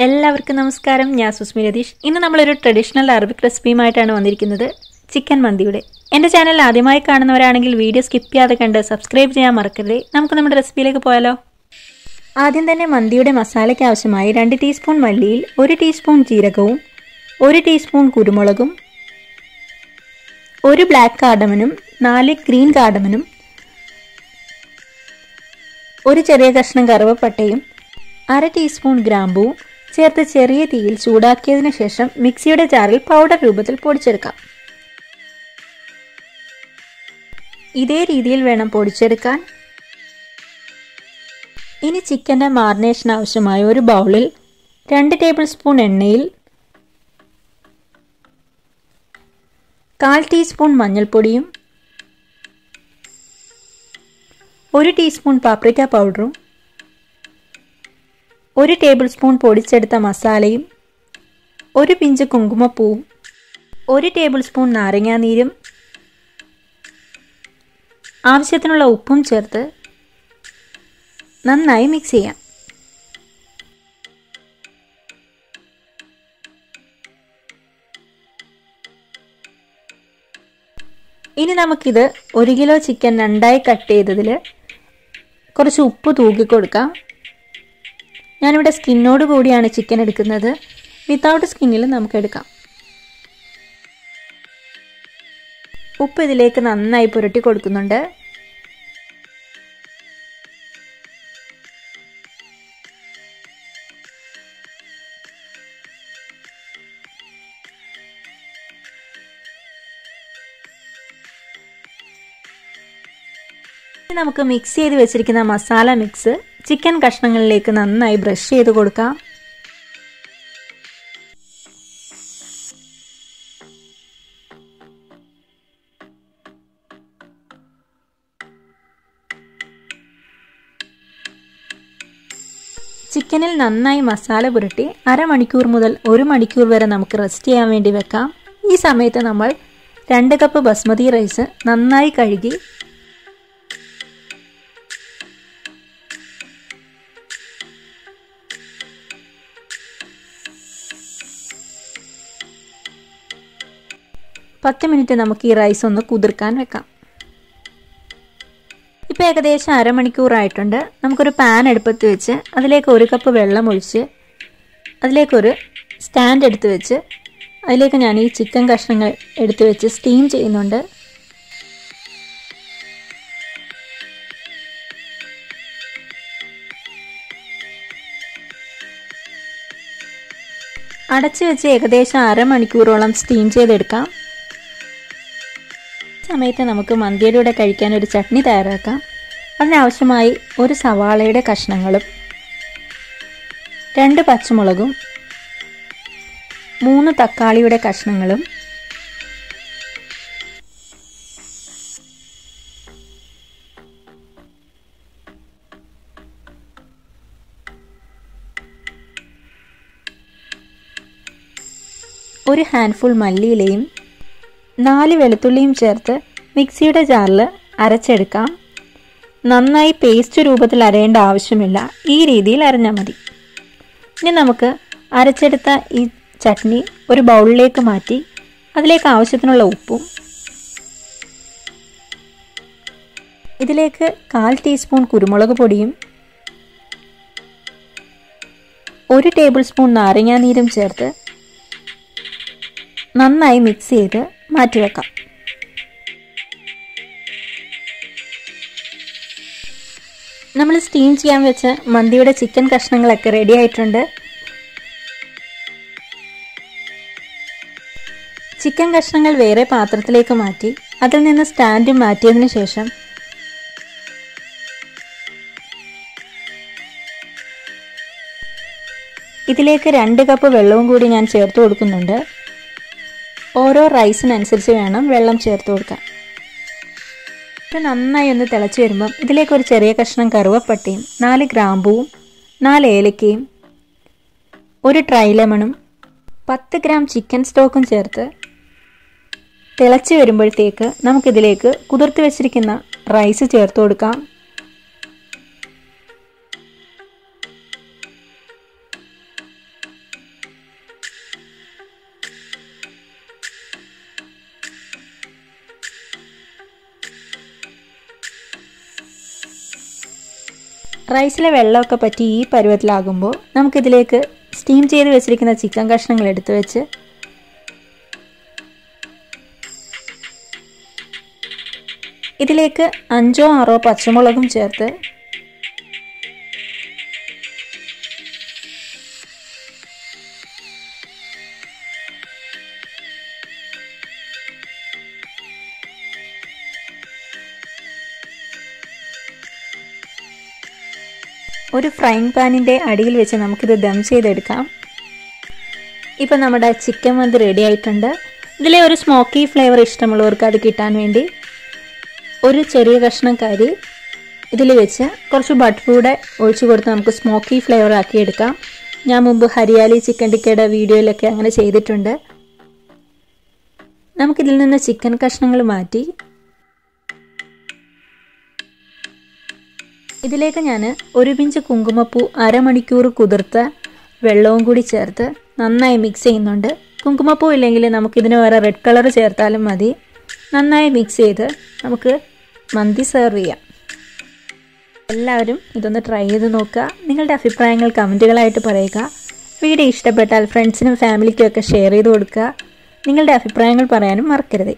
എല്ലാവർക്കും നമസ്കാരം. ഞാൻ സുസ്മി രതീഷ്. ഇന്ന് നമ്മളൊരു ട്രഡീഷണൽ അറബിക് റെസിപ്പിയുമായിട്ടാണ് വന്നിരിക്കുന്നത്, ചിക്കൻ മന്തിയുടെ. എൻ്റെ ചാനൽ ആദ്യമായി കാണുന്നവരാണെങ്കിൽ വീഡിയോ സ്കിപ്പ് ചെയ്യാതെ കണ്ട് സബ്സ്ക്രൈബ് ചെയ്യാൻ മറക്കരുത്. നമുക്ക് നമ്മുടെ റെസിപ്പിയിലേക്ക് പോയാലോ. ആദ്യം തന്നെ മന്തിയുടെ മസാലയ്ക്ക് ആവശ്യമായി 2 ടീസ്പൂൺ മല്ലിയിൽ 1 ടീസ്പൂൺ ജീരകവും 1 ടീസ്പൂൺ കുരുമുളകും 1 ബ്ലാക്ക് കാർഡമനും 4 ഗ്രീൻ കാർഡമനും 1 ചെറിയ കഷ്ണം കറുവപ്പട്ടയും 1/2 ടീസ്പൂൺ ഗ്രാമ്പൂവും ചേർത്ത് ചെറിയ തീയിൽ ചൂടാക്കിയതിനു ശേഷം മിക്സിയുടെ ജാറിൽ പൗഡർ രൂപത്തിൽ പൊടിച്ചെടുക്കാം. ഇതേ രീതിയിൽ വേണം പൊടിച്ചെടുക്കാൻ. ഇനി ചിക്കൻ്റെ മാറിനേഷന് ആവശ്യമായ ഒരു ബൗളിൽ 2 ടേബിൾ സ്പൂൺ എണ്ണയിൽ 1/4 ടീസ്പൂൺ മഞ്ഞൾപ്പൊടിയും 1 ടീസ്പൂൺ പാപ്രിക്ക പൗഡറും 1 ടേബിൾ സ്പൂൺ പൊടിച്ചെടുത്ത മസാലയും 1 പിഞ്ച് കുങ്കുമപ്പൂവും 1 ടേബിൾ സ്പൂൺ നാരങ്ങാനീരും ആവശ്യത്തിനുള്ള ഉപ്പും ചേർത്ത് നന്നായി മിക്സ് ചെയ്യാം. ഇനി നമുക്കിത് 1 കിലോ ചിക്കൻ 2ആയി കട്ട് ചെയ്തതിൽ കുറച്ച് ഉപ്പ് തൂക്കി കൊടുക്കാം. ഞാനിവിടെ സ്കിന്നോട് കൂടിയാണ് ചിക്കൻ എടുക്കുന്നത്. വിത്തൗട്ട് സ്കിന്നിൽ നമുക്ക് എടുക്കാം. ഉപ്പ് ഇതിലേക്ക് നന്നായി പുരട്ടി കൊടുക്കുന്നുണ്ട്. നമുക്ക് മിക്സ് ചെയ്ത് വെച്ചിരിക്കുന്ന മസാല മിക്സ് ചിക്കൻ കഷ്ണങ്ങളിലേക്ക് നന്നായി ബ്രഷ് ചെയ്ത് കൊടുക്കാം. ചിക്കനിൽ നന്നായി മസാല പുരട്ടി അരമണിക്കൂർ മുതൽ 1 മണിക്കൂർ വരെ നമുക്ക് റെസ്റ്റ് ചെയ്യാൻ വേണ്ടി വെക്കാം. ഈ സമയത്ത് നമ്മൾ 2 കപ്പ് ബസ്മതി റൈസ് നന്നായി കഴുകി മിനിറ്റ് നമുക്ക് ഈ റൈസ് ഒന്ന് കുതിർക്കാൻ വെക്കാം. ഇപ്പോൾ ഏകദേശം അരമണിക്കൂറായിട്ടുണ്ട്. നമുക്കൊരു പാൻ അടുപ്പത്ത് വെച്ച് അതിലേക്ക് 1 കപ്പ് വെള്ളം ഒഴിച്ച് അതിലേക്കൊരു സ്റ്റാൻഡ് എടുത്ത് വെച്ച് അതിലേക്ക് ഞാൻ ഈ ചിക്കൻ കഷ്ണങ്ങൾ എടുത്ത് വെച്ച് സ്റ്റീം ചെയ്യുന്നുണ്ട്. അടച്ചു വെച്ച് ഏകദേശം അരമണിക്കൂറോളം സ്റ്റീം ചെയ്തെടുക്കാം. സമയത്ത് നമുക്ക് മന്തിയുടെ കൂടെ കഴിക്കാൻ ഒരു ചട്നി തയ്യാറാക്കാം. അതിനാവശ്യമായി 1 സവാളയുടെ കഷ്ണങ്ങളും 2 പച്ചമുളകും 3 തക്കാളിയുടെ കഷ്ണങ്ങളും 1 ഹാൻഡ്ഫുൾ മല്ലിയിലയും 4 വെളുത്തുള്ളിയും ചേർത്ത് മിക്സിയുടെ ജാറിൽ അരച്ചെടുക്കാം. നന്നായി പേസ്റ്റ് രൂപത്തിൽ അരയേണ്ട ആവശ്യമില്ല. ഈ രീതിയിൽ അരഞ്ഞാൽ മതി. ഇനി നമുക്ക് അരച്ചെടുത്ത ഈ ചട്നി ഒരു ബൗളിലേക്ക് മാറ്റി അതിലേക്ക് ആവശ്യത്തിനുള്ള ഉപ്പും ഇതിലേക്ക് 1/4 ടീസ്പൂൺ കുരുമുളക് പൊടിയും 1 ടേബിൾ സ്പൂൺ നാരങ്ങാനീരും ചേർത്ത് നന്നായി മിക്സ് ചെയ്ത് മാറ്റിവെക്കാം. നമ്മൾ സ്റ്റീം ചെയ്യാൻ വെച്ച മന്തിയുടെ ചിക്കൻ കഷ്ണങ്ങളൊക്കെ റെഡി ആയിട്ടുണ്ട്. ചിക്കൻ കഷ്ണങ്ങൾ വേറെ പാത്രത്തിലേക്ക് മാറ്റി അതിൽ നിന്ന് സ്റ്റാൻഡ് മാറ്റിയതിന് ശേഷം ഇതിലേക്ക് 2 കപ്പ് വെള്ളവും കൂടി ഞാൻ ചേർത്ത് കൊടുക്കുന്നുണ്ട്. ഓരോ റൈസിനനുസരിച്ച് വേണം വെള്ളം ചേർത്ത് കൊടുക്കാൻ. ഇത് നന്നായി ഒന്ന് തിളച്ച് വരുമ്പം ഇതിലേക്ക് ഒരു ചെറിയ കഷ്ണം കറുവപ്പട്ടയും 4 ഗ്രാമ്പൂവും 4 ഏലക്കയും 1 ഡ്രൈ ലെമണും 10 ഗ്രാം ചിക്കൻ സ്റ്റോക്കും ചേർത്ത് തിളച്ച് വരുമ്പോഴത്തേക്ക് നമുക്കിതിലേക്ക് കുതിർത്ത് വെച്ചിരിക്കുന്ന റൈസ് ചേർത്ത് കൊടുക്കാം. റൈസിലെ വെള്ളമൊക്കെ പറ്റി ഈ പരുവത്തിലാകുമ്പോൾ നമുക്കിതിലേക്ക് സ്റ്റീം ചെയ്ത് വെച്ചിരിക്കുന്ന ചിക്കൻ കഷ്ണങ്ങൾ എടുത്തു വെച്ച് ഇതിലേക്ക് 5-6 പച്ചമുളകും ചേർത്ത് ഒരു ഫ്രൈങ് പാനിൻ്റെ അടിയിൽ വെച്ച് നമുക്കിത് ദം ചെയ്തെടുക്കാം. ഇപ്പം നമ്മുടെ ചിക്കൻ മന്തി റെഡി ആയിട്ടുണ്ട്. ഇതിലെ ഒരു സ്മോക്കി ഫ്ലേവർ ഇഷ്ടമുള്ളവർക്ക് അത് കിട്ടാൻ വേണ്ടി ഒരു ചെറിയ കഷ്ണം കരി ഇതിൽ വെച്ച് കുറച്ച് ബട്ടർ കൂടെ ഒഴിച്ചു കൊടുത്ത് നമുക്ക് സ്മോക്കി ഫ്ലേവർ ആക്കി എടുക്കാം. ഞാൻ മുമ്പ് ഹരിയാലി ചിക്കൻ ടിക്കയുടെ വീഡിയോയിലൊക്കെ അങ്ങനെ ചെയ്തിട്ടുണ്ട്. നമുക്കിതിൽ നിന്ന് ചിക്കൻ കഷ്ണങ്ങൾ മാറ്റി ഇതിലേക്ക് ഞാൻ ഒരു പിഞ്ച് കുങ്കുമപ്പൂ അരമണിക്കൂർ കുതിർത്ത വെള്ളവും കൂടി ചേർത്ത് നന്നായി മിക്സ് ചെയ്യുന്നുണ്ട്. കുങ്കുമപ്പൂ ഇല്ലെങ്കിൽ നമുക്കിതിന് വേറെ റെഡ് കളർ ചേർത്താലും മതി. നന്നായി മിക്സ് ചെയ്ത് നമുക്ക് മന്തി സെർവ് ചെയ്യാം. എല്ലാവരും ഇതൊന്ന് ട്രൈ ചെയ്ത് നോക്കുക. നിങ്ങളുടെ അഭിപ്രായങ്ങൾ കമൻറ്റുകളായിട്ട് പറയുക. വീഡിയോ ഇഷ്ടപ്പെട്ടാൽ ഫ്രണ്ട്സിനും ഫാമിലിക്കും ഒക്കെ ഷെയർ ചെയ്ത് കൊടുക്കുക. നിങ്ങളുടെ അഭിപ്രായങ്ങൾ പറയാനും മറക്കരുത്.